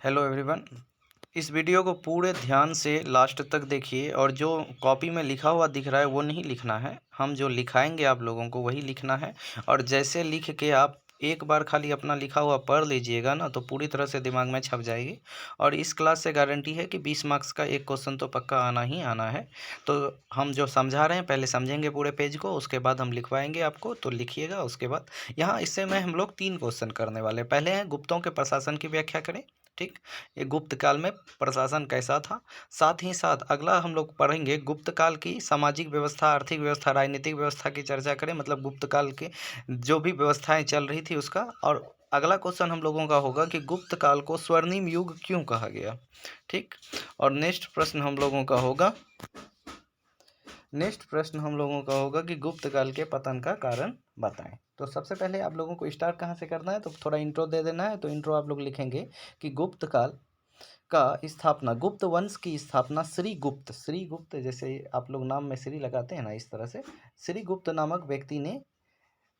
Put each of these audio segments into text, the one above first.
Hello everyone. इस video को पूरे ध्यान से लास्ट तक देखिए और जो कॉपी में लिखा हुआ दिख रहा है वो नहीं लिखना है। हम जो लिखाएंगे आप लोगों को वही लिखना है। और जैसे लिख के आप एक बार खाली अपना लिखा हुआ पढ़ लीजिएगा ना तो पूरी तरह से दिमाग में छप जाएगी। और इस क्लास से गारंटी है कि 20 मार्क्स का एक क्वेश्चन तो पक्का आना ही आना है। तो हम जो समझा रहे हैं पहले समझेंगे पूरे पेज को, उसके बाद हम लिखवाएंगे आपको, तो लिखिएगा। उसके बाद यहाँ इससे में हम लोग 3 क्वेश्चन करने वाले हैं। पहले हैं गुप्तों के प्रशासन की व्याख्या करें। ठीक, ये गुप्त काल में प्रशासन कैसा था। साथ ही साथ अगला हम लोग पढ़ेंगे गुप्त काल की सामाजिक व्यवस्था, आर्थिक व्यवस्था, राजनीतिक व्यवस्था की चर्चा करें, मतलब गुप्त काल के जो भी व्यवस्थाएं चल रही थी उसका। और अगला क्वेश्चन हम लोगों का होगा कि गुप्त काल को स्वर्णिम युग क्यों कहा गया। ठीक, और नेक्स्ट प्रश्न हम लोगों का होगा कि गुप्त काल के पतन का कारण बताएं। तो सबसे पहले आप लोगों को स्टार्ट कहाँ से करना है, तो थोड़ा इंट्रो दे देना है। तो इंट्रो आप लोग लिखेंगे कि गुप्त काल का स्थापना, गुप्त वंश की स्थापना श्री गुप्त जैसे आप लोग नाम में श्री लगाते हैं ना, इस तरह से श्री गुप्त नामक व्यक्ति ने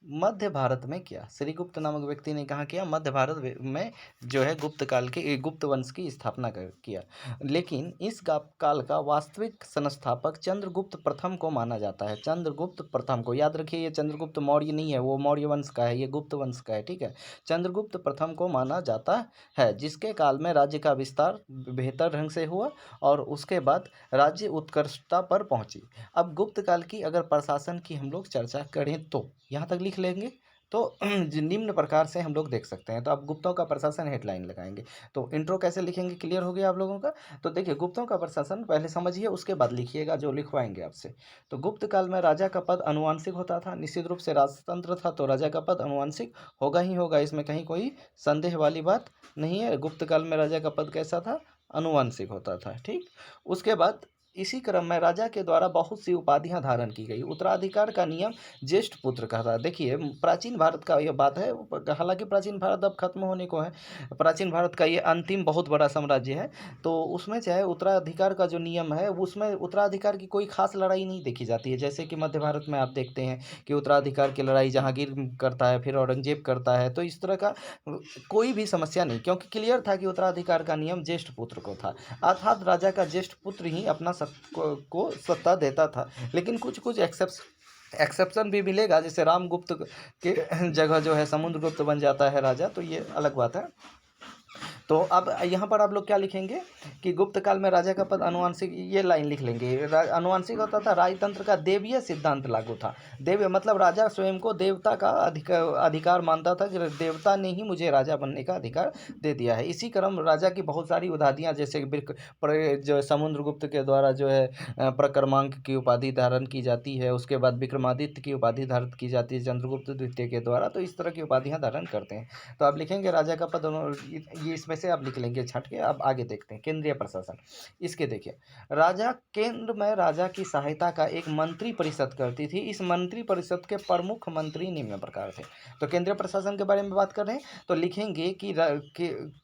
मध्य भारत में किया। श्रीगुप्त नामक व्यक्ति ने कहाँ किया, मध्य भारत में जो है गुप्त काल के गुप्त वंश की स्थापना किया। लेकिन इस काल का वास्तविक संस्थापक चंद्रगुप्त प्रथम को माना जाता है। चंद्रगुप्त प्रथम को याद रखिए, ये चंद्रगुप्त मौर्य नहीं है, वो मौर्य वंश का है, ये गुप्त वंश का है। ठीक है, चंद्रगुप्त प्रथम को माना जाता है, जिसके काल में राज्य का विस्तार बेहतर ढंग से हुआ और उसके बाद राज्य उत्कृष्टता पर पहुंची। अब गुप्त काल की अगर प्रशासन की हम लोग चर्चा करें तो यहाँ तक लिख लेंगे। तो निम्न प्रकार से हम लोग देख सकते हैं। तो अब गुप्तों का प्रशासन हेडलाइन लगाएंगे। तो इंट्रो कैसे लिखेंगे क्लियर हो गया आप लोगों का। तो देखिए गुप्तों का प्रशासन पहले समझिए, उसके बाद लिखिएगा जो लिखवाएंगे आपसे। तो गुप्त काल में राजा का पद अनुवांशिक होता था। निश्चित रूप से राजतंत्र था तो राजा का पद अनुवांशिक होगा ही होगा, इसमें कहीं कोई संदेह वाली बात नहीं है। गुप्त काल में राजा का पद कैसा था, अनुवांशिक होता था। ठीक, उसके बाद इसी क्रम में राजा के द्वारा बहुत सी उपाधियां धारण की गई। उत्तराधिकार का नियम ज्येष्ठ पुत्र का था। देखिए प्राचीन भारत का यह बात है, हालांकि प्राचीन भारत अब खत्म होने को है, प्राचीन भारत का ये अंतिम बहुत बड़ा साम्राज्य है। तो उसमें चाहे उत्तराधिकार का जो नियम है उसमें उत्तराधिकार की कोई खास लड़ाई नहीं देखी जाती है। जैसे कि मध्य भारत में आप देखते हैं कि उत्तराधिकार की लड़ाई जहांगीर करता है, फिर औरंगजेब करता है। तो इस तरह का कोई भी समस्या नहीं, क्योंकि क्लियर था कि उत्तराधिकार का नियम ज्येष्ठ पुत्र को था, अर्थात राजा का ज्येष्ठ पुत्र ही अपना को सत्ता देता था। लेकिन कुछ कुछ एक्सेप्शन भी मिलेगा, जैसे रामगुप्त के जगह जो है समुद्रगुप्त बन जाता है राजा, तो ये अलग बात है। तो अब यहाँ पर आप लोग क्या लिखेंगे कि गुप्त काल में राजा का पद अनुवांशिक, ये लाइन लिख लेंगे। अनुवांशिक होता था, राजतंत्र का देवीय सिद्धांत लागू था। देव मतलब राजा स्वयं को देवता का अधिकार मानता था कि देवता ने ही मुझे राजा बनने का अधिकार दे दिया है। इसी क्रम राजा की बहुत सारी उपाधियाँ, जैसे जो समुद्रगुप्त के द्वारा जो है प्रक्रमांक की उपाधि धारण की जाती है, उसके बाद विक्रमादित्य की उपाधि धारण की जाती है चंद्रगुप्त द्वितीय के द्वारा। तो इस तरह की उपाधियाँ धारण करते हैं। तो आप लिखेंगे राजा का पद, ये इसमें से आप लिख लेंगे छट के। अब आगे देखते हैं केंद्रीय प्रशासन। इसके देखिए, राजा केंद्र में राजा की सहायता का एक मंत्री परिषद करती थी। इस मंत्री परिषद के प्रमुख मंत्री निम्न प्रकार थे। तो केंद्रीय प्रशासन के बारे में बात कर रहे हैं, तो लिखेंगे कि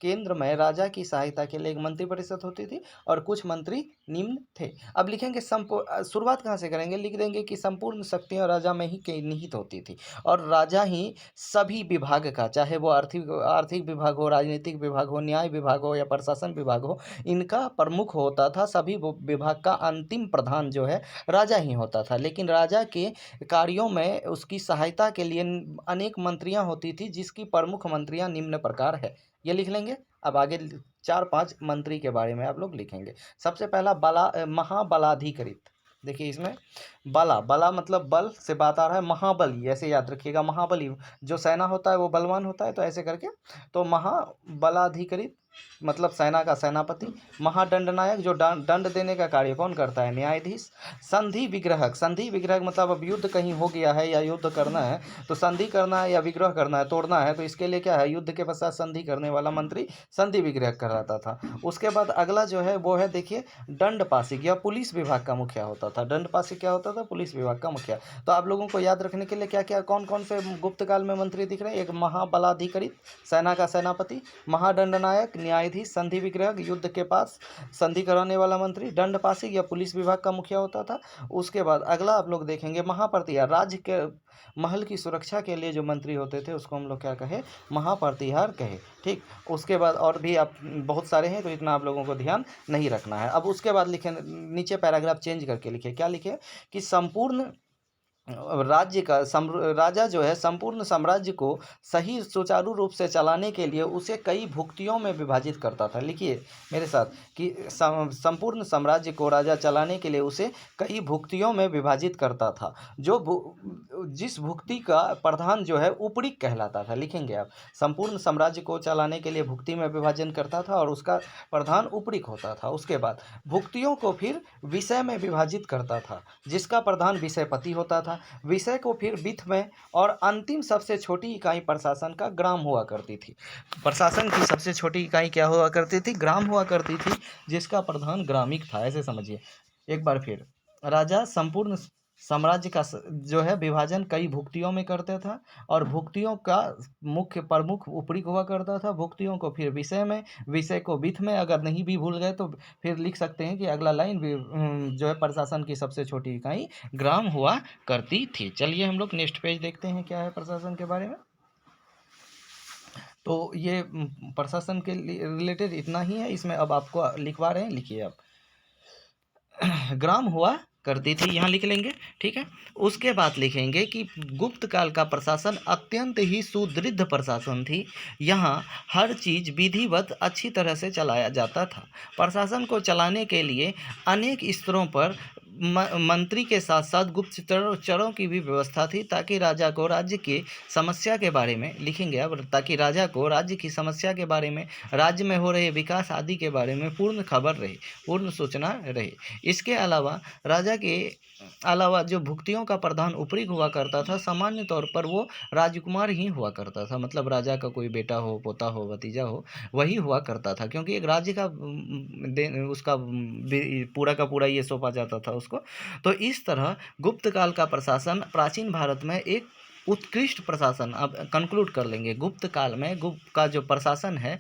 केंद्र में राजा की सहायता के लिए एक मंत्री परिषद होती थी और कुछ मंत्री निम्न थे। अब लिखेंगे शुरुआत कहाँ से करेंगे, लिख देंगे कि संपूर्ण शक्तियां राजा में ही निहित होती थी और राजा ही सभी विभाग का, चाहे वो आर्थिक विभाग हो, राजनीतिक विभाग हो, न्याय विभाग हो या प्रशासन विभाग हो, इनका प्रमुख होता था। सभी विभाग का अंतिम प्रधान जो है राजा ही होता था। लेकिन राजा के कार्यों में उसकी सहायता के लिए अनेक मंत्रियां होती थी, जिसकी प्रमुख मंत्रियां निम्न प्रकार है, ये लिख लेंगे। अब आगे 4-5 मंत्री के बारे में आप लोग लिखेंगे। सबसे पहला महाबलाधिकृत। देखिए इसमें बला मतलब बल से बात आ रहा है, महाबली ऐसे याद रखिएगा। महाबली जो सेना होता है वो बलवान होता है, तो ऐसे करके। तो महाबलाधिकृत मतलब सेना का सेनापति। महादंडनायक जो दंड देने का कार्य कौन करता है, न्यायाधीश। संधि विग्रहक, संधि विग्रहक मतलब अब युद्ध कहीं हो गया है या युद्ध करना है तो संधि करना है या विग्रह करना है, तोड़ना है, तो इसके लिए क्या है, युद्ध के पश्चात संधि करने वाला मंत्री संधि विग्रह कराता था। उसके बाद अगला जो है वो है, देखिए दंडपाशिक या पुलिस विभाग का मुखिया होता था। दंडपाशिक क्या होता था, पुलिस विभाग का मुखिया। तो आप लोगों को याद रखने के लिए क्या क्या कौन कौन से गुप्त काल में मंत्री दिख रहे हैं, एक महाबलाधिकृत सेना का सेनापति, महादंडनायक न्यायाधीश, संधि विग्रह, युद्ध के पास संधि कराने वाला मंत्री, दंडपाशिक या पुलिस विभाग का मुखिया होता था। उसके बाद अगला आप लोग देखेंगे महाप्रतिहार, राज्य के महल की सुरक्षा के लिए जो मंत्री होते थे उसको हम लोग क्या कहे, महाप्रतिहार कहे। ठीक, उसके बाद और भी आप बहुत सारे हैं तो इतना आप लोगों को ध्यान नहीं रखना है। अब उसके बाद लिखे, नीचे पैराग्राफ चेंज करके लिखे, क्या लिखे कि संपूर्ण राज्य का राजा जो है संपूर्ण साम्राज्य को सही सुचारू रूप से चलाने के लिए उसे कई भुक्तियों में विभाजित करता था। लिखिए मेरे साथ कि संपूर्ण साम्राज्य को राजा चलाने के लिए उसे कई भुक्तियों में विभाजित करता था। जिस भुक्ति का प्रधान जो है उपरीक कहलाता था। लिखेंगे आप, संपूर्ण साम्राज्य को चलाने के लिए भुक्ति में विभाजन करता था और उसका प्रधान उपरीक होता था। उसके बाद भुक्तियों को फिर विषय में विभाजित करता था, जिसका प्रधान विषयपति होता था। विषय को फिर वित्त में, और अंतिम सबसे छोटी इकाई प्रशासन का ग्राम हुआ करती थी। प्रशासन की सबसे छोटी इकाई क्या हुआ करती थी, ग्राम हुआ करती थी, जिसका प्रधान ग्रामिक था। ऐसे समझिए एक बार फिर, राजा संपूर्ण साम्राज्य का जो है विभाजन कई भुक्तियों में करता था और भुक्तियों का मुख्य प्रमुख उपरीक हुआ करता था। भुक्तियों को फिर विषय में, विषय को वित्त में, अगर नहीं भी भूल गए तो फिर लिख सकते हैं कि अगला लाइन भी जो है प्रशासन की सबसे छोटी इकाई ग्राम हुआ करती थी। चलिए हम लोग नेक्स्ट पेज देखते हैं क्या है प्रशासन के बारे में। तो ये प्रशासन के रिलेटेड इतना ही है, इसमें अब आपको लिखवा रहे हैं, लिखिए आप। ग्राम हुआ करती थी, यहाँ लिख लेंगे। ठीक है, उसके बाद लिखेंगे कि गुप्त काल का प्रशासन अत्यंत ही सुदृढ़ प्रशासन थी। यहाँ हर चीज़ विधिवत अच्छी तरह से चलाया जाता था। प्रशासन को चलाने के लिए अनेक स्तरों पर मंत्री के साथ साथ गुप्तचरों की भी व्यवस्था थी, ताकि राजा को राज्य की समस्या के बारे में, लिखेंगे अब, ताकि राजा को राज्य की समस्या के बारे में, राज्य में हो रहे विकास आदि के बारे में पूर्ण खबर रहे, पूर्ण सूचना रहे। इसके अलावा राजा के अलावा जो भुक्तियों का प्रधान उपरीक हुआ करता था, सामान्य तौर पर वो राजकुमार ही हुआ करता था। मतलब राजा का कोई बेटा हो, पोता हो, भतीजा हो, वही हुआ करता था, क्योंकि एक राज्य का उसका पूरा का पूरा ये सौंपा जाता था उसको। तो इस तरह गुप्त काल का प्रशासन प्राचीन भारत में एक उत्कृष्ट प्रशासन, अब कंक्लूड कर लेंगे, गुप्त काल में गुप्त का जो प्रशासन है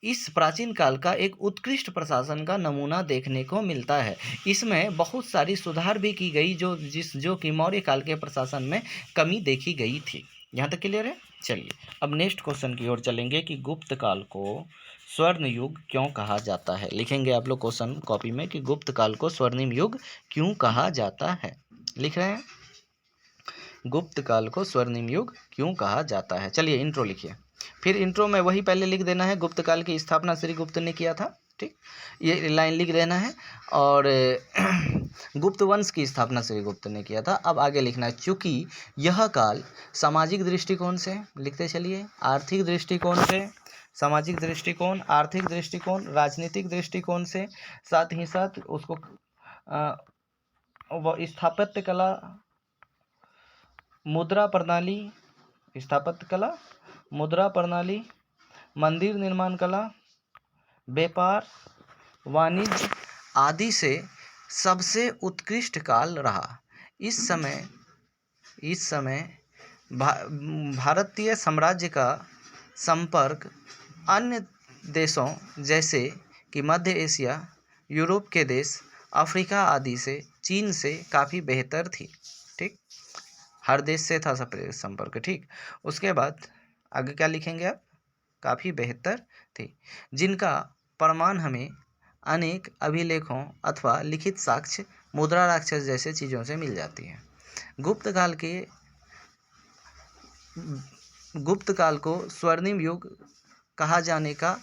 इस प्राचीन काल का एक उत्कृष्ट प्रशासन का नमूना देखने को मिलता है। इसमें बहुत सारी सुधार भी की गई जो कि मौर्य काल के प्रशासन में कमी देखी गई थी। यहाँ तक क्लियर है। चलिए अब नेक्स्ट क्वेश्चन की ओर चलेंगे कि गुप्त काल को स्वर्ण युग क्यों कहा जाता है। लिखेंगे आप लोग क्वेश्चन कॉपी में कि गुप्त काल को स्वर्णिम युग क्यों कहा जाता है। लिख रहे हैं, गुप्त काल को स्वर्णिम युग क्यों कहा जाता है। चलिए इंट्रो लिखिए, फिर इंट्रो में वही पहले लिख देना है, गुप्त काल की स्थापना श्री गुप्त ने किया था। ठीक, ये लाइन लिख देना है। और गुप्त वंश की स्थापना श्री गुप्त ने किया था। अब आगे लिखना है, चूंकि यह काल सामाजिक दृष्टिकोण से, लिखते चलिए, आर्थिक दृष्टिकोण से, सामाजिक दृष्टिकोण, आर्थिक दृष्टिकोण, राजनीतिक दृष्टिकोण से, साथ ही साथ उसको स्थापत्य कला, मुद्रा प्रणाली, स्थापत्य कला, मुद्रा प्रणाली, मंदिर निर्माण कला, व्यापार, वाणिज्य आदि से सबसे उत्कृष्ट काल रहा। इस समय भारतीय साम्राज्य का संपर्क अन्य देशों जैसे कि मध्य एशिया, यूरोप के देश, अफ्रीका आदि से, चीन से काफ़ी बेहतर थी। ठीक, हर देश से था संपर्क। ठीक, उसके बाद आगे क्या लिखेंगे आप, काफ़ी बेहतर थी, जिनका प्रमाण हमें अनेक अभिलेखों अथवा लिखित साक्ष्य, मुद्रा राक्षस जैसे चीज़ों से मिल जाती है। गुप्त काल को स्वर्णिम युग कहा जाने का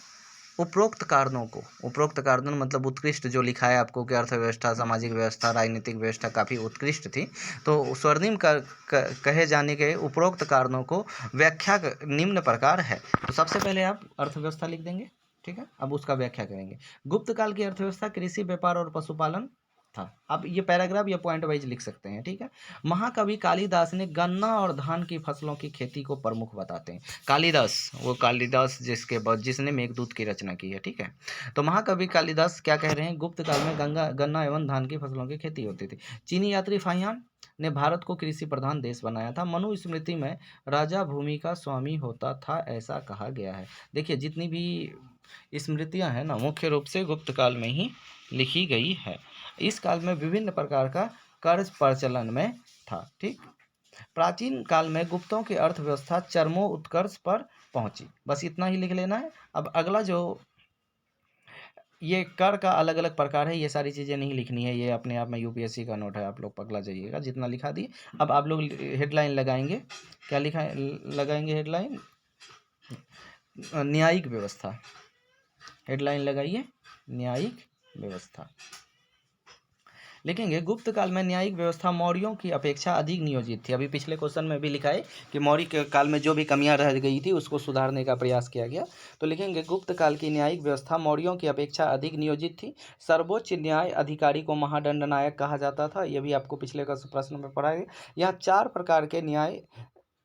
उपरोक्त कारणों मतलब उत्कृष्ट, जो लिखा है आपको कि अर्थव्यवस्था, सामाजिक व्यवस्था, राजनीतिक व्यवस्था काफ़ी उत्कृष्ट थी। तो स्वर्णिम का कहे जाने के उपरोक्त कारणों को व्याख्या निम्न प्रकार है। तो सबसे पहले आप अर्थव्यवस्था लिख देंगे। ठीक है, अब उसका व्याख्या करेंगे। गुप्त काल की अर्थव्यवस्था कृषि, व्यापार और पशुपालन था। अब ये पैराग्राफ या पॉइंट वाइज लिख सकते हैं। ठीक है, महाकवि कालिदास ने गन्ना और धान की फसलों की खेती को प्रमुख बताते हैं। कालिदास जिसने मेघदूत की रचना की है। ठीक है, तो महाकवि कालिदास क्या कह रहे हैं, गुप्त काल में गन्ना एवं धान की फसलों की खेती होती थी। चीनी यात्री फाहियान ने भारत को कृषि प्रधान देश बनाया था। मनुस्मृति में राजा भूमि का स्वामी होता था, ऐसा कहा गया है। देखिए जितनी भी स्मृतियां है ना, मुख्य रूप से गुप्त काल में ही लिखी गई है। इस काल में विभिन्न प्रकार का कर्ज प्रचलन में था। ठीक, प्राचीन काल में गुप्तों की अर्थव्यवस्था चरमोत्कर्ष पर पहुंची। बस इतना ही लिख लेना है। अब अगला जो ये कर का अलग अलग प्रकार है, ये सारी चीज़ें नहीं लिखनी है, ये अपने आप में यूपीएससी का नोट है, आप लोग पगला जाइएगा जितना लिखा दिए। अब आप लोग हेडलाइन लगाएंगे, क्या लिखा लगाएंगे हेडलाइन? न्यायिक व्यवस्था। हेडलाइन लगाइए न्यायिक व्यवस्था। लिखेंगे गुप्त काल में न्यायिक व्यवस्था मौर्यों की अपेक्षा अधिक नियोजित थी। अभी पिछले क्वेश्चन में भी लिखा है कि मौर्य के काल में जो भी कमियां रह गई थी उसको सुधारने का प्रयास किया गया। तो लिखेंगे गुप्त काल की न्यायिक व्यवस्था मौर्यों की अपेक्षा अधिक नियोजित थी। सर्वोच्च न्याय अधिकारी को महादंड नायक कहा जाता था। यह भी आपको पिछले प्रश्न में पढ़ा है। यहाँ 4 प्रकार के न्याय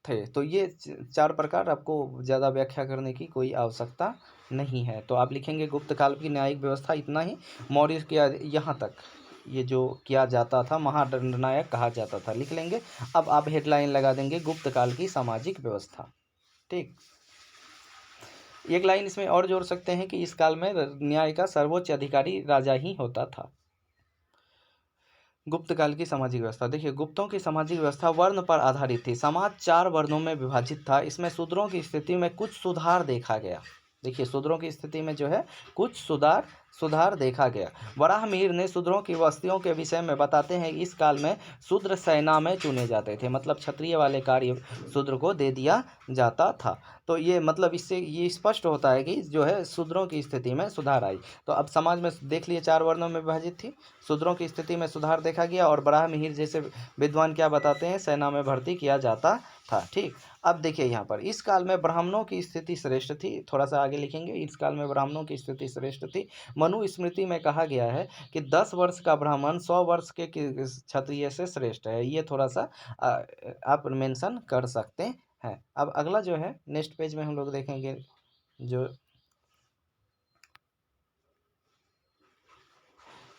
थे, तो ये 4 प्रकार आपको ज़्यादा व्याख्या करने की कोई आवश्यकता नहीं है। तो आप लिखेंगे गुप्त काल की न्यायिक व्यवस्था इतना ही, मौर्य के यहाँ तक ये जो किया जाता था महादंडनायक कहा जाता था, लिख लेंगे। अब आप हेडलाइन लगा देंगे गुप्त काल की सामाजिक व्यवस्था। ठीक, एक लाइन इसमें और जोड़ सकते हैं कि इस काल में न्याय का सर्वोच्च अधिकारी राजा ही होता था। गुप्त काल की सामाजिक व्यवस्था देखिए, गुप्तों की सामाजिक व्यवस्था वर्ण पर आधारित थी। समाज 4 वर्णों में विभाजित था। इसमें शूद्रों की स्थिति में कुछ सुधार देखा गया। देखिए, शूद्रों की स्थिति में जो है कुछ सुधार देखा गया। वराहमिहिर ने शूद्रों की वस्तियों के विषय में बताते हैं कि इस काल में शूद्र सेना में चुने जाते थे, मतलब क्षत्रिय वाले कार्य शूद्र को दे दिया जाता था। तो ये मतलब इससे ये स्पष्ट होता है कि जो है शूद्रों की स्थिति में सुधार आई। तो अब समाज में देख लिए 4 वर्णों में विभाजित थी, शूद्रों की स्थिति में सुधार देखा गया, और वराहमिहिर जैसे विद्वान क्या बताते हैं, सेना में भर्ती किया जाता था। ठीक, अब देखिए यहाँ पर इस काल में ब्राह्मणों की स्थिति श्रेष्ठ थी। थोड़ा सा आगे लिखेंगे, इस काल में ब्राह्मणों की स्थिति श्रेष्ठ थी। मनुस्मृति में कहा गया है कि 10 वर्ष का ब्राह्मण 100 वर्ष के क्षत्रिय से श्रेष्ठ है। ये थोड़ा सा आप मेंशन कर सकते हैं। अब अगला जो है नेक्स्ट पेज में हम लोग देखेंगे, जो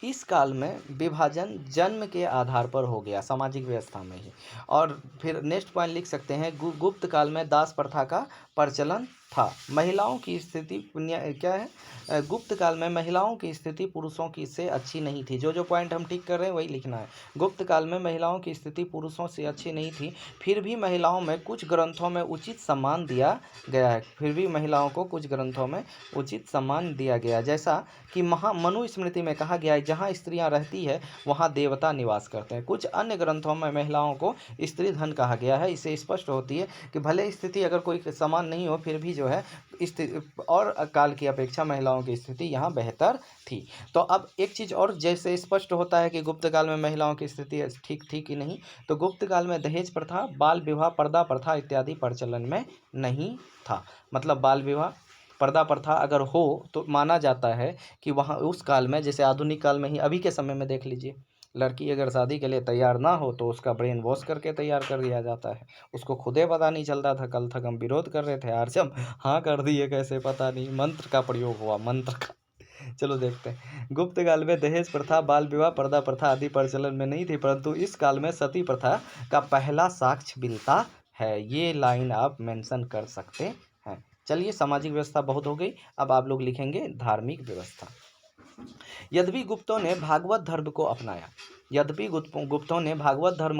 इस काल में विभाजन जन्म के आधार पर हो गया, सामाजिक व्यवस्था में ही। और फिर नेक्स्ट पॉइंट लिख सकते हैं, गुप्त काल में दास प्रथा का प्रचलन था। महिलाओं की स्थिति क्या है, गुप्त काल में महिलाओं की स्थिति पुरुषों की से अच्छी नहीं थी। जो पॉइंट हम ठीक कर रहे हैं वही लिखना है। गुप्त काल में महिलाओं की स्थिति पुरुषों से अच्छी नहीं थी, फिर भी महिलाओं में कुछ ग्रंथों में उचित सम्मान दिया गया है। फिर भी महिलाओं को कुछ ग्रंथों में उचित सम्मान दिया गया, जैसा कि मनुस्मृति में कहा गया है जहाँ स्त्रियां रहती है वहाँ देवता निवास करते हैं। कुछ अन्य ग्रंथों में महिलाओं को स्त्री धन कहा गया है। इससे स्पष्ट होती है कि भले स्थिति अगर कोई समान नहीं हो, फिर भी जो है और काल की अपेक्षा महिलाओं की स्थिति यहाँ बेहतर थी। तो अब एक चीज़ और जैसे स्पष्ट होता है कि गुप्त काल में महिलाओं की स्थिति ठीक थी कि नहीं, तो गुप्त काल में दहेज प्रथा, बाल विवाह, पर्दा प्रथा इत्यादि प्रचलन में नहीं था। मतलब बाल विवाह, पर्दा प्रथा अगर हो तो माना जाता है कि वहाँ उस काल में, जैसे आधुनिक काल में ही अभी के समय में देख लीजिए, लड़की अगर शादी के लिए तैयार ना हो तो उसका ब्रेन वॉश करके तैयार कर दिया जाता है। उसको खुदे पता नहीं चलता था। कल तक हम विरोध कर रहे थे, आज हम हाँ कर दिए, कैसे पता नहीं, मंत्र का प्रयोग हुआ, मंत्र का। चलो देखते हैं। गुप्त काल में दहेज प्रथा, बाल विवाह, पर्दा प्रथा आदि प्रचलन में नहीं थी, परंतु इस काल में सती प्रथा का पहला साक्ष्य मिलता है। ये लाइन आप मेंशन कर सकते हैं। चलिए, सामाजिक व्यवस्था बहुत हो गई। अब आप लोग लिखेंगे धार्मिक व्यवस्था। यद्यपि गुप्तों ने भागवत धर्म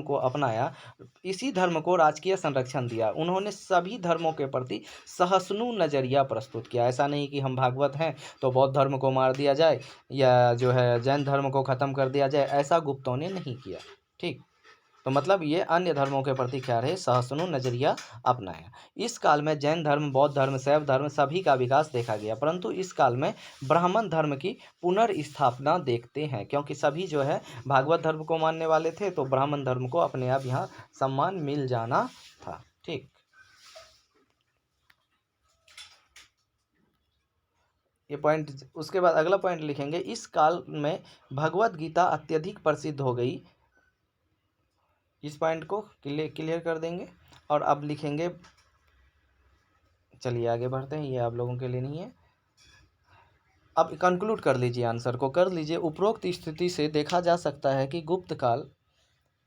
को अपनाया, इसी धर्म को राजकीय संरक्षण दिया। उन्होंने सभी धर्मों के प्रति सहिष्णु नजरिया प्रस्तुत किया। ऐसा नहीं कि हम भागवत हैं तो बौद्ध धर्म को मार दिया जाए या जो है जैन धर्म को खत्म कर दिया जाए, ऐसा गुप्तों ने नहीं किया। ठीक, तो मतलब ये अन्य धर्मों के प्रति क्या रहे, सहिष्णु नजरिया अपनाया। इस काल में जैन धर्म, बौद्ध धर्म, शैव धर्म सभी का विकास देखा गया, परंतु इस काल में ब्राह्मण धर्म की पुनर्स्थापना देखते हैं, क्योंकि सभी जो है भागवत धर्म को मानने वाले थे, तो ब्राह्मण धर्म को अपने आप यहाँ सम्मान मिल जाना था। ठीक, ये पॉइंट। उसके बाद अगला पॉइंट लिखेंगे, इस काल में भगवत गीता अत्यधिक प्रसिद्ध हो गई। इस पॉइंट को क्लियर कर देंगे। और अब लिखेंगे, चलिए आगे बढ़ते हैं, ये आप लोगों के लिए नहीं है। अब कंक्लूड कर लीजिए, आंसर को कर लीजिए। उपरोक्त स्थिति से देखा जा सकता है कि गुप्त काल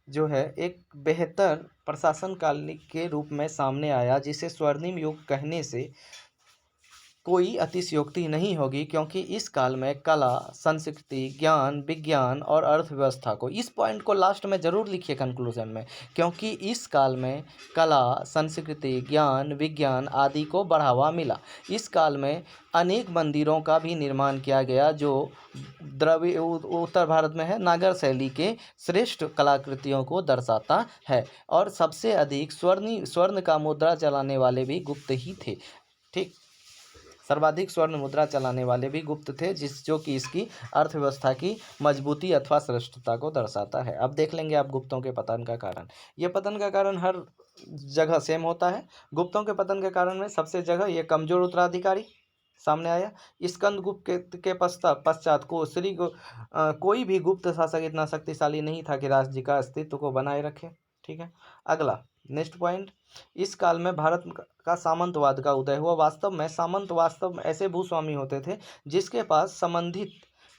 जो है एक बेहतर प्रशासन काल के रूप में सामने आया, जिसे स्वर्णिम युग कहने से कोई अतिशयोक्ति नहीं होगी, क्योंकि इस काल में कला, संस्कृति, ज्ञान, विज्ञान और अर्थव्यवस्था को, इस पॉइंट को लास्ट में जरूर लिखिए कंक्लूजन में, क्योंकि इस काल में कला, संस्कृति, ज्ञान, विज्ञान आदि को बढ़ावा मिला। इस काल में अनेक मंदिरों का भी निर्माण किया गया, जो द्रविड़ उत्तर भारत में है, नागर शैली के श्रेष्ठ कलाकृतियों को दर्शाता है। और सबसे अधिक स्वर्ण का मुद्रा चलाने वाले भी गुप्त ही थे। ठीक, सर्वाधिक स्वर्ण मुद्रा चलाने वाले भी गुप्त थे, जो कि इसकी अर्थव्यवस्था की मजबूती अथवा श्रेष्ठता को दर्शाता है। अब देख लेंगे आप गुप्तों के पतन का कारण। ये पतन का कारण हर जगह सेम होता है। गुप्तों के पतन के कारण में सबसे जगह ये कमजोर उत्तराधिकारी सामने आया। स्कंदगुप्त के पश्चात कोई भी गुप्त शासक इतना शक्तिशाली नहीं था कि राज्य का अस्तित्व को बनाए रखे। ठीक है, अगला नेक्स्ट पॉइंट, इस काल में भारत का सामंतवाद का उदय हुआ। वास्तव में ऐसे भूस्वामी होते थे जिसके पास संबंधित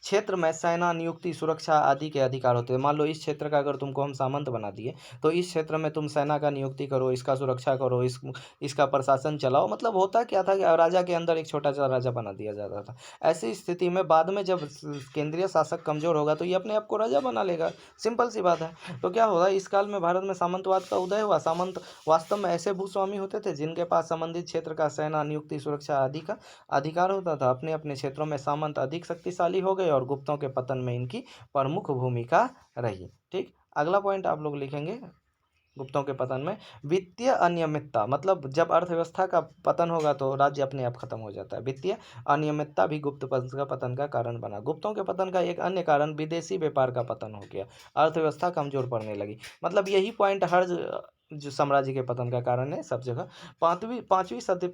क्षेत्र में सेना नियुक्ति, सुरक्षा आदि के अधिकार होते हैं। मान लो इस क्षेत्र का अगर तुमको हम सामंत बना दिए, तो इस क्षेत्र में तुम सेना का नियुक्ति करो, इसका सुरक्षा करो, इसका प्रशासन चलाओ। मतलब होता क्या था कि राजा के अंदर एक छोटा सा राजा बना दिया जाता था। ऐसी स्थिति में बाद में जब केंद्रीय शासक कमजोर होगा तो ये अपने आप को राजा बना लेगा, सिंपल सी बात है। तो क्या होगा, इस काल में भारत में सामंतवाद का उदय हुआ। सामंत वास्तव में ऐसे भूस्वामी होते थे जिनके पास संबंधित क्षेत्र का सेना नियुक्ति, सुरक्षा आदि का अधिकार होता था। अपने अपने क्षेत्रों में सामंत अधिक शक्तिशाली हो गए और गुप्तों के पतन में इनकी प्रमुख भूमिका रही। ठीक, अगला पॉइंट आप लोग लिखेंगे गुप्तों के पतन में, वित्तीय अनियमितता। मतलब जब अर्थव्यवस्था का पतन होगा तो राज्य अपने आप खत्म हो जाता है। वित्तीय अनियमितता भी गुप्त का पतन का कारण बना। गुप्तों के पतन का एक अन्य कारण विदेशी व्यापार का पतन हो गया, अर्थव्यवस्था कमजोर पड़ने लगी। मतलब यही पॉइंट हर जो साम्राज्य के पतन का कारण है सब जगह। पांचवी सदी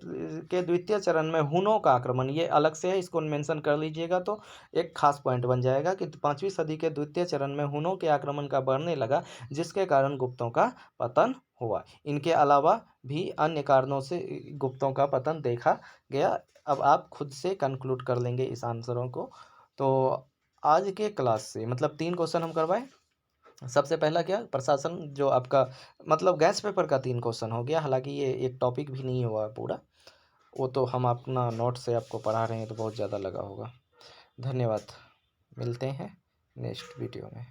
के द्वितीय चरण में हुनों का आक्रमण, ये अलग से है, इसको मेंशन कर लीजिएगा तो एक खास पॉइंट बन जाएगा कि 5वीं सदी के द्वितीय चरण में हुनों के आक्रमण का बढ़ने लगा, जिसके कारण गुप्तों का पतन हुआ। इनके अलावा भी अन्य कारणों से गुप्तों का पतन देखा गया। अब आप खुद से कंक्लूड कर लेंगे इस आंसरों को। तो आज के क्लास से मतलब 3 क्वेश्चन हम करवाए। सबसे पहला क्या, प्रशासन, जो आपका मतलब गैस पेपर का 3 क्वेश्चन हो गया। हालांकि ये एक टॉपिक भी नहीं हुआ पूरा, वो तो हम अपना नोट से आपको पढ़ा रहे हैं तो बहुत ज़्यादा लगा होगा। धन्यवाद, मिलते हैं नेक्स्ट वीडियो में।